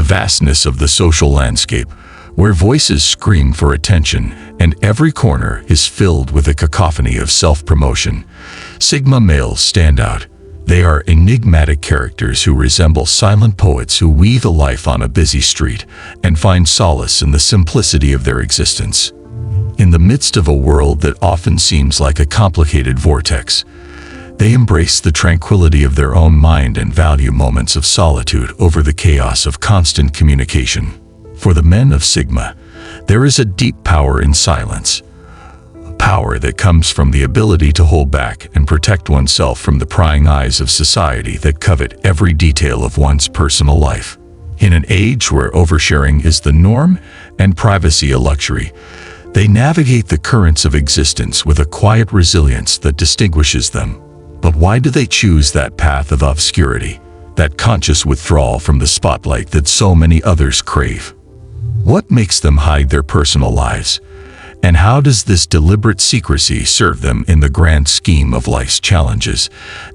the vastness of the social landscape, where voices scream for attention and every corner is filled with a cacophony of self-promotion, Sigma males stand out. They are enigmatic characters who resemble silent poets who weave a life on a busy street and find solace in the simplicity of their existence. In the midst of a world that often seems like a complicated vortex, they embrace the tranquility of their own mind and value moments of solitude over the chaos of constant communication. For the men of Sigma, there is a deep power in silence, a power that comes from the ability to hold back and protect oneself from the prying eyes of society that covet every detail of one's personal life. In an age where oversharing is the norm and privacy a luxury, they navigate the currents of existence with a quiet resilience that distinguishes them. But why do they choose that path of obscurity, that conscious withdrawal from the spotlight that so many others crave? What makes them hide their personal lives? And how does this deliberate secrecy serve them in the grand scheme of life's challenges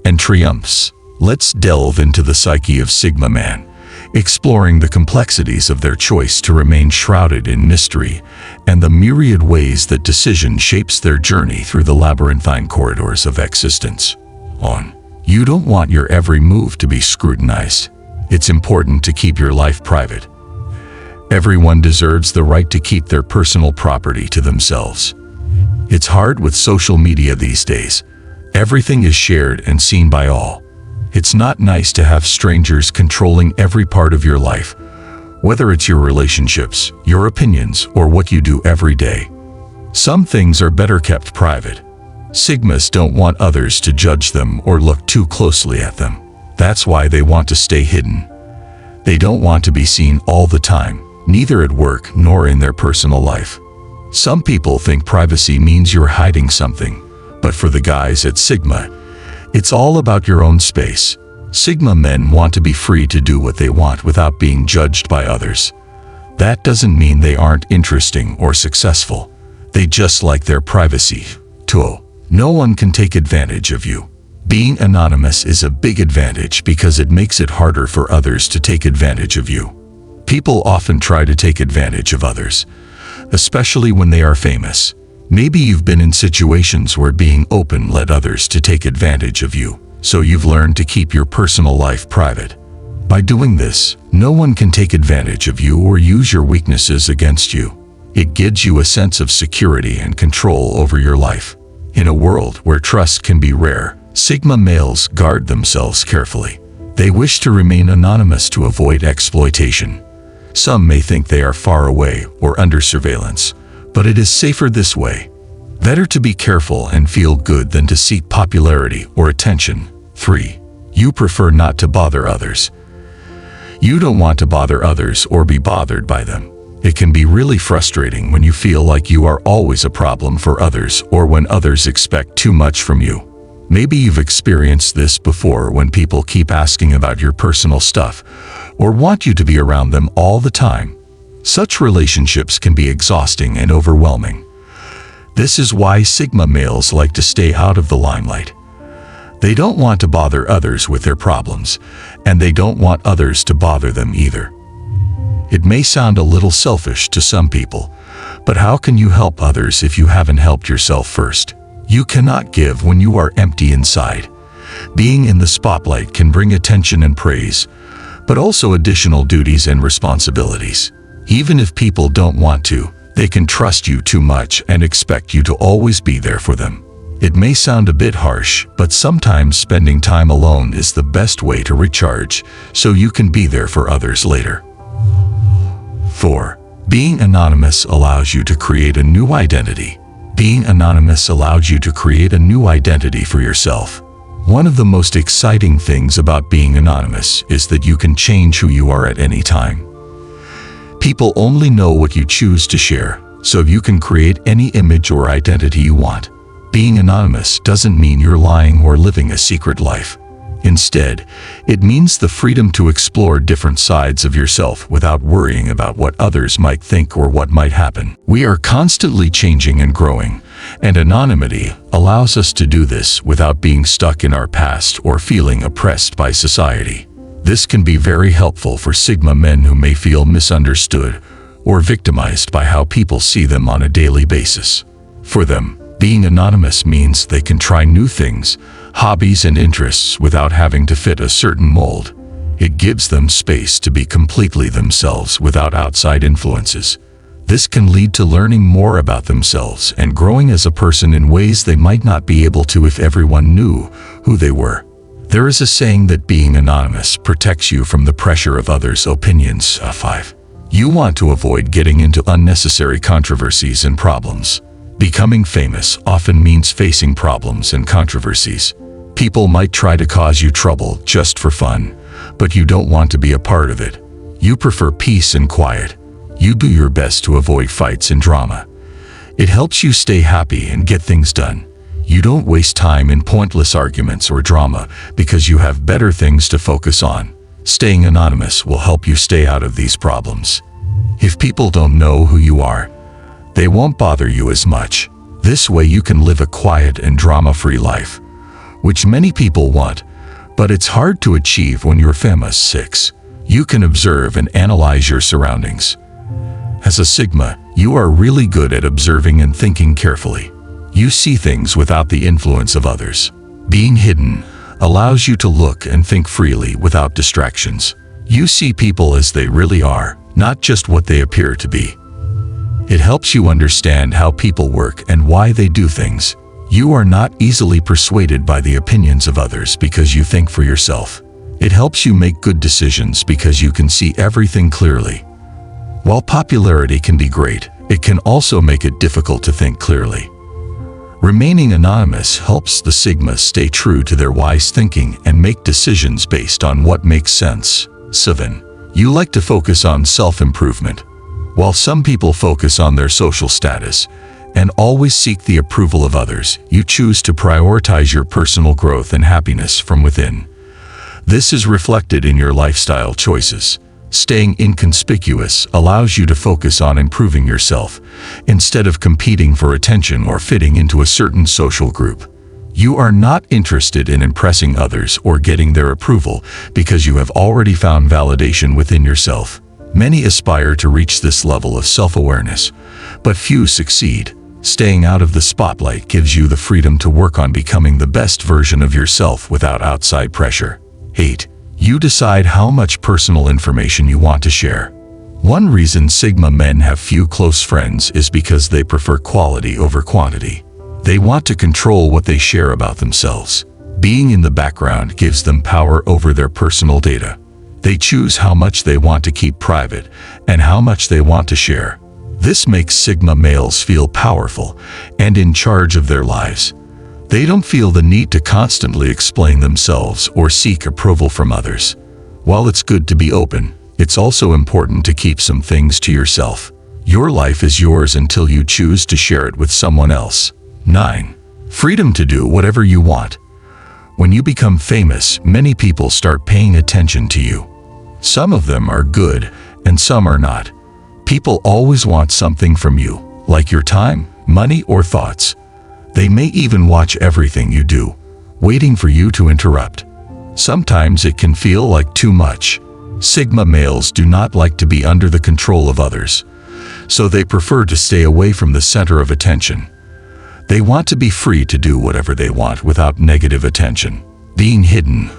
and triumphs? Let's delve into the psyche of Sigma man, exploring the complexities of their choice to remain shrouded in mystery and the myriad ways that decision shapes their journey through the labyrinthine corridors of existence. You don't want your every move to be scrutinized. It's important to keep your life private. Everyone deserves the right to keep their personal property to themselves. It's hard with social media these days. Everything is shared and seen by all. It's not nice to have strangers controlling every part of your life, whether it's your relationships, your opinions, or what you do every day. Some things are better kept private. Sigmas don't want others to judge them or look too closely at them. That's why they want to stay hidden. They don't want to be seen all the time, neither at work nor in their personal life. Some people think privacy means you're hiding something, but for the guys at Sigma, it's all about your own space. Sigma men want to be free to do what they want without being judged by others. That doesn't mean they aren't interesting or successful. They just like their privacy, too. No one can take advantage of you. Being anonymous is a big advantage because it makes it harder for others to take advantage of you. People often try to take advantage of others, especially when they are famous. Maybe you've been in situations where being open led others to take advantage of you, so you've learned to keep your personal life private. By doing this, no one can take advantage of you or use your weaknesses against you. It gives you a sense of security and control over your life. In a world where trust can be rare, Sigma males guard themselves carefully. They wish to remain anonymous to avoid exploitation. Some may think they are far away or under surveillance, but it is safer this way. Better to be careful and feel good than to seek popularity or attention. 3. You prefer not to bother others. You don't want to bother others or be bothered by them. It can be really frustrating when you feel like you are always a problem for others or when others expect too much from you. Maybe you've experienced this before when people keep asking about your personal stuff or want you to be around them all the time. Such relationships can be exhausting and overwhelming. This is why Sigma males like to stay out of the limelight. They don't want to bother others with their problems, and they don't want others to bother them either. It may sound a little selfish to some people, but how can you help others if you haven't helped yourself first? You cannot give when you are empty inside. Being in the spotlight can bring attention and praise, but also additional duties and responsibilities. Even if people don't want to, they can trust you too much and expect you to always be there for them. It may sound a bit harsh, but sometimes spending time alone is the best way to recharge, so you can be there for others later. 4. Being anonymous allows you to create a new identity. Being anonymous allows you to create a new identity for yourself. One of the most exciting things about being anonymous is that you can change who you are at any time. People only know what you choose to share, so you can create any image or identity you want. Being anonymous doesn't mean you're lying or living a secret life. Instead, it means the freedom to explore different sides of yourself without worrying about what others might think or what might happen. We are constantly changing and growing, and anonymity allows us to do this without being stuck in our past or feeling oppressed by society. This can be very helpful for Sigma men who may feel misunderstood or victimized by how people see them on a daily basis. For them, being anonymous means they can try new things, hobbies and interests without having to fit a certain mold. It gives them space to be completely themselves without outside influences. This can lead to learning more about themselves and growing as a person in ways they might not be able to if everyone knew who they were. There is a saying that being anonymous protects you from the pressure of others' opinions. 5. You want to avoid getting into unnecessary controversies and problems. Becoming famous often means facing problems and controversies. People might try to cause you trouble just for fun, but you don't want to be a part of it. You prefer peace and quiet. You do your best to avoid fights and drama. It helps you stay happy and get things done. You don't waste time in pointless arguments or drama because you have better things to focus on. Staying anonymous will help you stay out of these problems. If people don't know who you are, they won't bother you as much. This way you can live a quiet and drama-free life, which many people want, but it's hard to achieve when you're famous. 6. You can observe and analyze your surroundings. As a Sigma, you are really good at observing and thinking carefully. You see things without the influence of others. Being hidden allows you to look and think freely without distractions. You see people as they really are, not just what they appear to be. It helps you understand how people work and why they do things. You are not easily persuaded by the opinions of others because you think for yourself. It helps you make good decisions because you can see everything clearly. While popularity can be great, it can also make it difficult to think clearly. Remaining anonymous helps the Sigma stay true to their wise thinking and make decisions based on what makes sense. 7. You like to focus on self-improvement. While some people focus on their social status and always seek the approval of others, you choose to prioritize your personal growth and happiness from within. This is reflected in your lifestyle choices. Staying inconspicuous allows you to focus on improving yourself instead of competing for attention or fitting into a certain social group. You are not interested in impressing others or getting their approval because you have already found validation within yourself. Many aspire to reach this level of self-awareness, but few succeed. Staying out of the spotlight gives you the freedom to work on becoming the best version of yourself without outside pressure. 8. You decide how much personal information you want to share. One reason Sigma men have few close friends is because they prefer quality over quantity. They want to control what they share about themselves. Being in the background gives them power over their personal data. They choose how much they want to keep private and how much they want to share. This makes Sigma males feel powerful and in charge of their lives. They don't feel the need to constantly explain themselves or seek approval from others. While it's good to be open, it's also important to keep some things to yourself. Your life is yours until you choose to share it with someone else. 9. Freedom to do whatever you want. When you become famous, many people start paying attention to you. Some of them are good and some are not. People always want something from you, like your time, money, or thoughts. They may even watch everything you do, waiting for you to interrupt. Sometimes it can feel like too much. Sigma males do not like to be under the control of others, so they prefer to stay away from the center of attention. They want to be free to do whatever they want without negative attention. Being hidden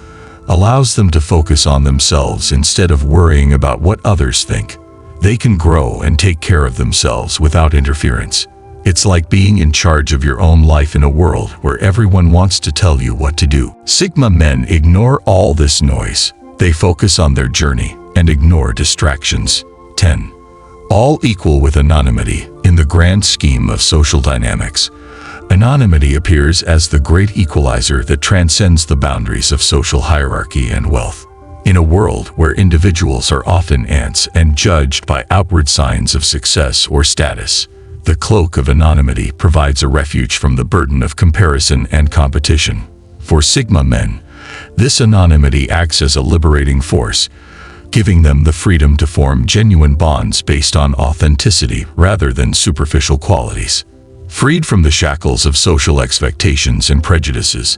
allows them to focus on themselves instead of worrying about what others think. They can grow and take care of themselves without interference. It's like being in charge of your own life in a world where everyone wants to tell you what to do. Sigma men ignore all this noise. They focus on their journey and ignore distractions. 10. All equal with anonymity. In the grand scheme of social dynamics, anonymity appears as the great equalizer that transcends the boundaries of social hierarchy and wealth. In a world where individuals are often ants and judged by outward signs of success or status, the cloak of anonymity provides a refuge from the burden of comparison and competition. For Sigma men, this anonymity acts as a liberating force, giving them the freedom to form genuine bonds based on authenticity rather than superficial qualities. Freed from the shackles of social expectations and prejudices,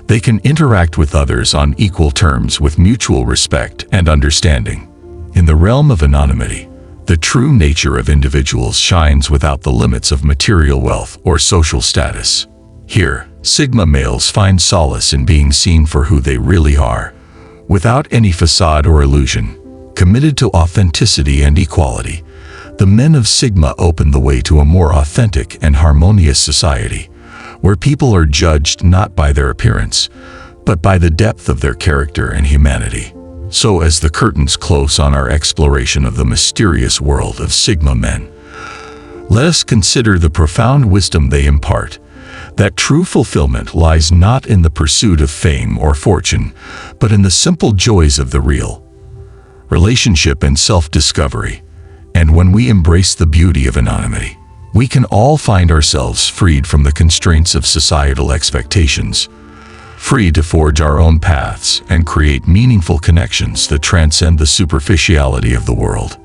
they can interact with others on equal terms with mutual respect and understanding. In the realm of anonymity, the true nature of individuals shines without the limits of material wealth or social status. Here, Sigma males find solace in being seen for who they really are, without any facade or illusion. Committed to authenticity and equality, the men of Sigma open the way to a more authentic and harmonious society, where people are judged not by their appearance, but by the depth of their character and humanity. So as the curtains close on our exploration of the mysterious world of Sigma men, let us consider the profound wisdom they impart, that true fulfillment lies not in the pursuit of fame or fortune, but in the simple joys of the real relationship and self-discovery. And when we embrace the beauty of anonymity, we can all find ourselves freed from the constraints of societal expectations, free to forge our own paths and create meaningful connections that transcend the superficiality of the world.